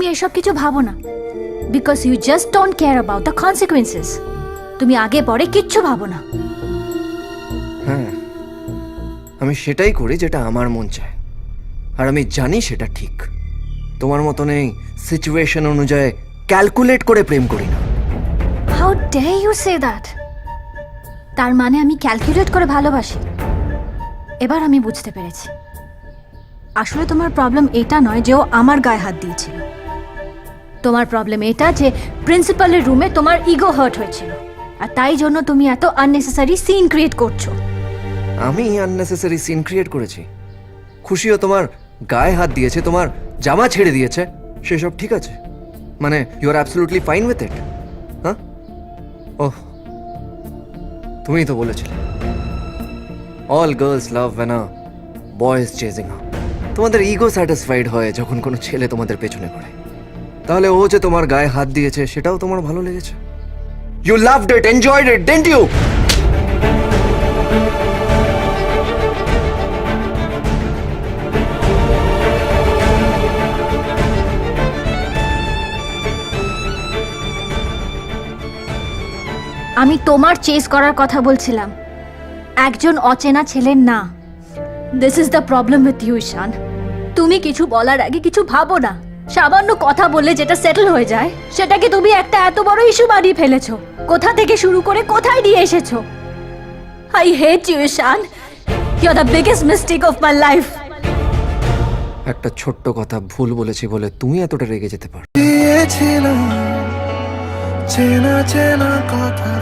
তুমি এসব কিছু ভাবো না, because you just don't care about the consequences. তুমি আগে পরে কিচ্ছু ভাবো না। হ্যাঁ, আমি সেটাই করি যেটা আমার মন চায়, আর আমি জানি সেটা ঠিক। তোমার মতন এই সিচুয়েশন অনুযায়ী ক্যালকুলেট করে প্রেম করি না। How dare you say that? তার মানে আমি ক্যালকুলেট করে ভালোবাসি? এবার আমি বুঝতে পেরেছি, আসলে তোমার প্রবলেম এটা নয় যে ও আমার গায়ে হাত দিয়েছিল। তোমার প্রবলেম এটা যে প্রিন্সিপালের রুমে তোমার ইগো হার্ট হয়েছিল, আর তাই জন্য তুমি এত আননেসেসারি সিন ক্রিয়েট করছো। আমি আননেসেসারি সিন ক্রিয়েট করেছি? খুশিও তোমার গায়ে হাত দিয়েছে, তোমার জামা ছেড়ে দিয়েছে, সেসব ঠিক আছে? মানে you are absolutely fine with it? হ্যাঁ, ওহ, তুমিই তো বলেছিলে all girls love when a boy is chasing her. তোমাদের ইগো স্যাটিসফাইড হয় যখন কোনো ছেলে তোমাদের পেছনে পড়ে। তাহলে ও যে তোমার গায়ে হাত দিয়েছে সেটাও তোমার ভালো লেগেছে? You loved it, enjoyed it, didn't you? আমি তোমার চেস করার কথা বলছিলাম, একজন অচেনা ছেলের না। This is the problem with you Ishaan. তুমি কিছু বলার আগে কিছু ভাবো না। সামান্য কথা বললে যেটা সেটেল হয়ে যায়, সেটাকে তুমি একটা এত বড় ইস্যু বানিয়ে ফেলেছো। কোথা থেকে শুরু করে কোথায় নিয়ে এসেছো? I hate you Ishan, you are the biggest mistake of my life. একটা ছোট্ট কথা ভুল বলেছি বলে তুমি এতটা রেগে যেতে পারো? চেনা চেনা কথা